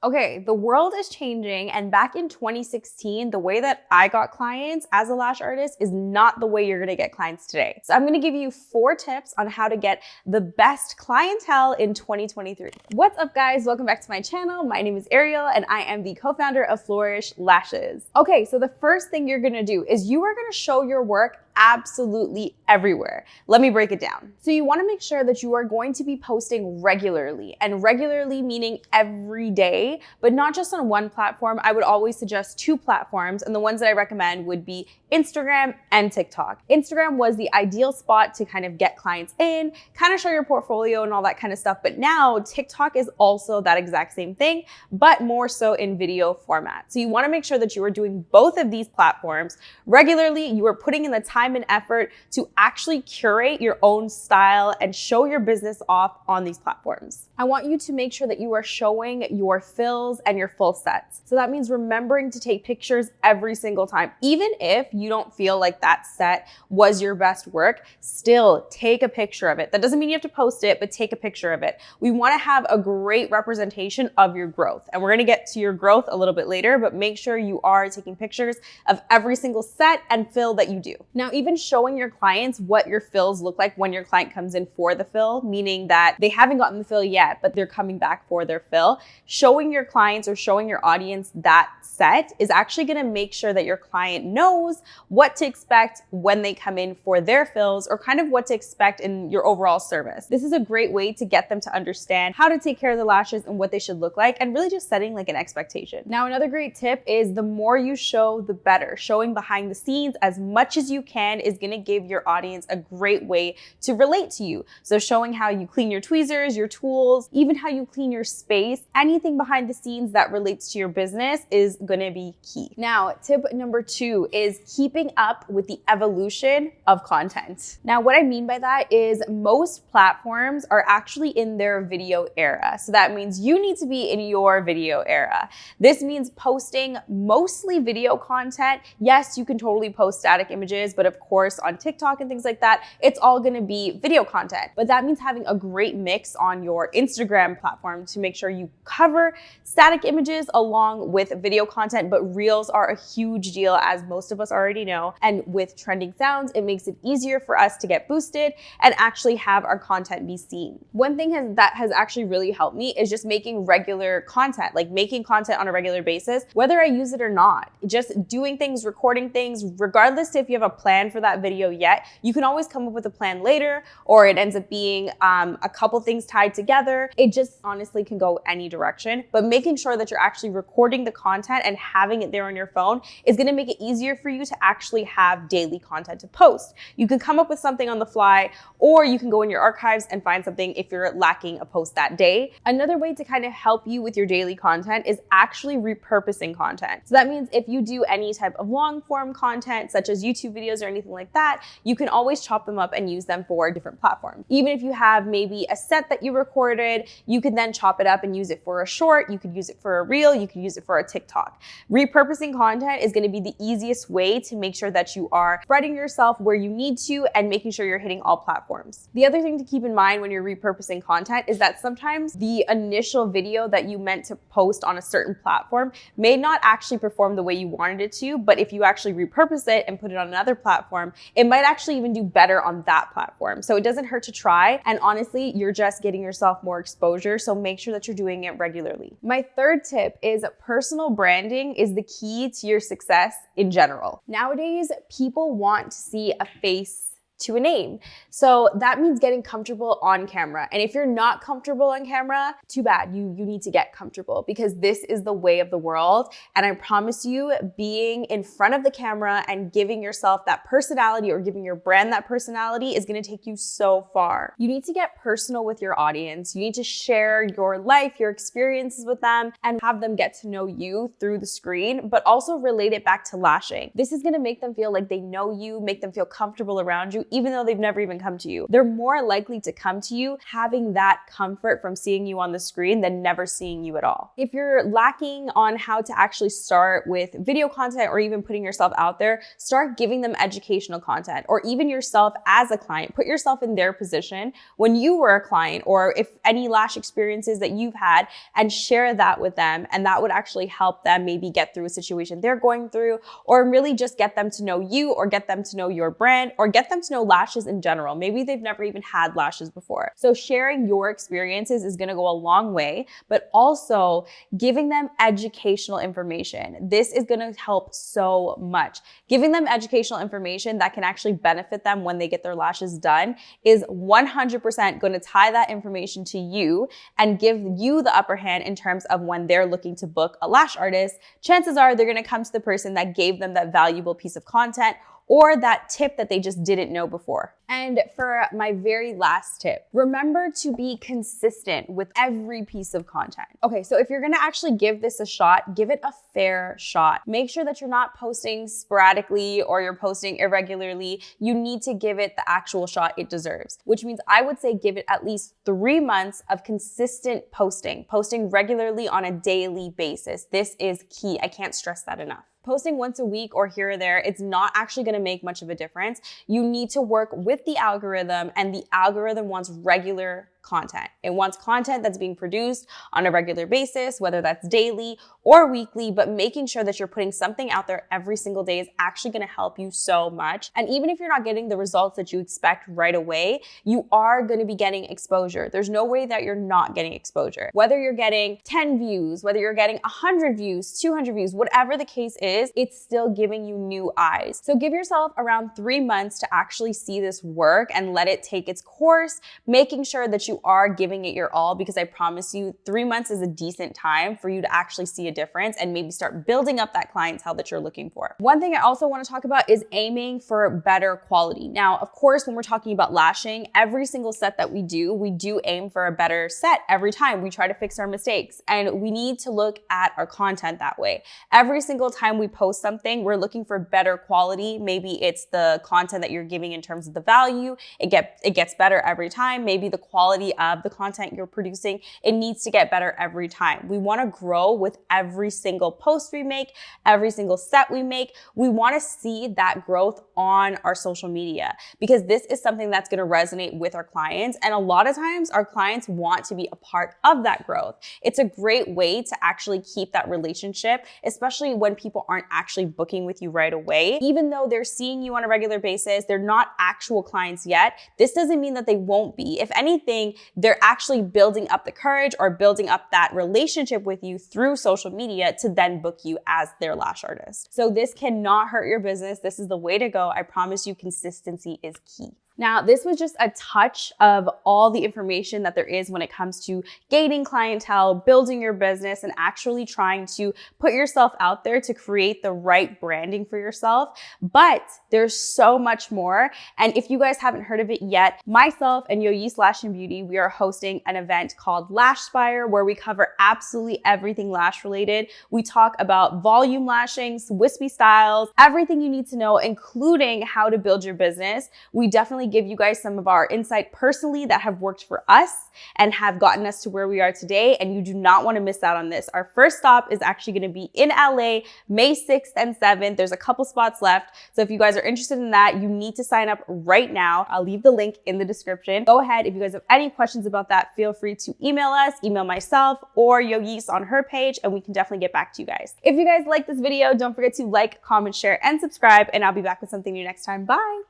Okay, the world is changing, and back in 2016, the way that I got clients as a lash artist is not the way you're gonna get clients today. So I'm gonna give you 4 tips on how to get the best clientele in 2023. What's up, guys? Welcome back to my channel. My name is Ariel, and I am the co-founder of Flourish Lashes. Okay, so the first thing you're gonna do is you are gonna show your work absolutely everywhere. Let me break it down. So you wanna make sure that you are going to be posting regularly, and regularly meaning every day, but not just on one platform. I would always suggest 2 platforms, and the ones that I recommend would be Instagram and TikTok. Instagram was the ideal spot to kind of get clients in, kind of show your portfolio and all that kind of stuff, but now TikTok is also that exact same thing, but more so in video format. So you wanna make sure that you are doing both of these platforms regularly. You are putting in the time and effort to actually curate your own style and show your business off on these platforms. I want you to make sure that you are showing your fills and your full sets. So that means remembering to take pictures every single time. Even if you don't feel like that set was your best work, still take a picture of it. That doesn't mean you have to post it, but take a picture of it. We want to have a great representation of your growth. And we're going to get to your growth a little bit later, but make sure you are taking pictures of every single set and fill that you do. Now, even showing your clients what your fills look like when your client comes in for the fill, meaning that they haven't gotten the fill yet, but they're coming back for their fill. Showing your clients or showing your audience that set is actually going to make sure that your client knows what to expect when they come in for their fills, or kind of what to expect in your overall service. This is a great way to get them to understand how to take care of the lashes and what they should look like, and really just setting like an expectation. Now, another great tip is the more you show, the better. Showing behind the scenes as much as you can is going to give your audience a great way to relate to you. So showing how you clean your tweezers, your tools, even how you clean your space, anything behind the scenes that relates to your business is going to be key. Now, tip number 2 is keeping up with the evolution of content. Now, what I mean by that is most platforms are actually in their video era. So that means you need to be in your video era. This means posting mostly video content. Yes, you can totally post static images, but of course on TikTok and things like that, it's all going to be video content. But that means having a great mix on your Instagram platform to make sure you cover static images along with video content, but reels are a huge deal, as most of us already know. And with trending sounds, it makes it easier for us to get boosted and actually have our content be seen. One thing that has actually really helped me is just making regular content, like making content on a regular basis, whether I use it or not. Just doing things, recording things, regardless if you have a plan for that video yet, you can always come up with a plan later, or it ends up being a couple things tied together. It just honestly can go any direction, but making sure that you're actually recording the content and having it there on your phone is going to make it easier for you to actually have daily content to post. You can come up with something on the fly, or you can go in your archives and find something if you're lacking a post that day. Another way to kind of help you with your daily content is actually repurposing content. So that means if you do any type of long form content, such as YouTube videos or anything like that, you can always chop them up and use them for a different platform. Even if you have maybe a set that you recorded, you can then chop it up and use it for a short, you could use it for a reel, you could use it for a TikTok. Repurposing content is going to be the easiest way to make sure that you are spreading yourself where you need to and making sure you're hitting all platforms. The other thing to keep in mind when you're repurposing content is that sometimes the initial video that you meant to post on a certain platform may not actually perform the way you wanted it to, but if you actually repurpose it and put it on another platform, it might actually even do better on that platform. So it doesn't hurt to try, and honestly, you're just getting yourself more exposure, so make sure that you're doing it regularly. My third tip is personal branding is the key to your success in general. Nowadays, people want to see a face to a name. So that means getting comfortable on camera. And if you're not comfortable on camera, too bad. You need to get comfortable, because this is the way of the world. And I promise you, being in front of the camera and giving yourself that personality, or giving your brand that personality, is going to take you so far. You need to get personal with your audience. You need to share your life, your experiences with them, and have them get to know you through the screen, but also relate it back to lashing. This is going to make them feel like they know you, make them feel comfortable around you, even though they've never even come to you. They're more likely to come to you having that comfort from seeing you on the screen than never seeing you at all. If you're lacking on how to actually start with video content or even putting yourself out there, start giving them educational content, or even yourself as a client. Put yourself in their position when you were a client, or if any lash experiences that you've had, and share that with them. And that would actually help them maybe get through a situation they're going through, or really just get them to know you, or get them to know your brand, or get them to know lashes in general. Maybe they've never even had lashes before. So sharing your experiences is gonna go a long way, but also giving them educational information. This is gonna help so much. Giving them educational information that can actually benefit them when they get their lashes done is 100% gonna tie that information to you and give you the upper hand in terms of when they're looking to book a lash artist. Chances are they're gonna come to the person that gave them that valuable piece of content or that tip that they just didn't know before. And for my very last tip, remember to be consistent with every piece of content. Okay, so if you're gonna actually give this a shot, give it a fair shot. Make sure that you're not posting sporadically or you're posting irregularly. You need to give it the actual shot it deserves, which means I would say give it at least 3 months of consistent posting regularly on a daily basis. This is key. I can't stress that enough. Posting once a week or here or there, it's not actually gonna make much of a difference. You need to work with the algorithm, and the algorithm wants regular content. It wants content that's being produced on a regular basis, whether that's daily or weekly, but making sure that you're putting something out there every single day is actually gonna help you so much. And even if you're not getting the results that you expect right away, you are gonna be getting exposure. There's no way that you're not getting exposure. Whether you're getting 10 views, whether you're getting 100 views, 200 views, whatever the case is, it's still giving you new eyes. So give yourself around 3 months to actually see this work and let it take its course, making sure that you are giving it your all, because I promise you 3 months is a decent time for you to actually see a difference and maybe start building up that clientele that you're looking for. One thing I also want to talk about is aiming for better quality. Now, of course, when we're talking about lashing, every single set that we do aim for a better set every time. We try to fix our mistakes, and we need to look at our content that way. Every single time we post something, we're looking for better quality. Maybe it's the content that you're giving in terms of the value. It gets better every time. Maybe the quality of the content you're producing, it needs to get better every time. We want to grow with every single post we make, every single set we make. We want to see that growth on our social media, because this is something that's going to resonate with our clients. And a lot of times our clients want to be a part of that growth. It's a great way to actually keep that relationship, especially when people aren't actually booking with you right away. Even though they're seeing you on a regular basis, they're not actual clients yet. This doesn't mean that they won't be. If anything, they're actually building up the courage or building up that relationship with you through social media to then book you as their lash artist. So this cannot hurt your business. This is the way to go. I promise you, consistency is key. Now, this was just a touch of all the information that there is when it comes to gaining clientele, building your business, and actually trying to put yourself out there to create the right branding for yourself. But there's so much more. And if you guys haven't heard of it yet, myself and Yoyis Lash and Beauty, we are hosting an event called Lashspire, where we cover absolutely everything lash related. We talk about volume lashings, wispy styles, everything you need to know, including how to build your business. We definitely give you guys some of our insight personally that have worked for us and have gotten us to where we are today, and you do not want to miss out on this. Our first stop is actually going to be in LA, May 6th and 7th. There's a couple spots left. So if you guys are interested in that, you need to sign up right now. I'll leave the link in the description. Go ahead. If you guys have any questions about that, feel free to email us, email myself or Yoyis on her page, and we can definitely get back to you guys. If you guys like this video, don't forget to like, comment, share, and subscribe, and I'll be back with something new next time. Bye.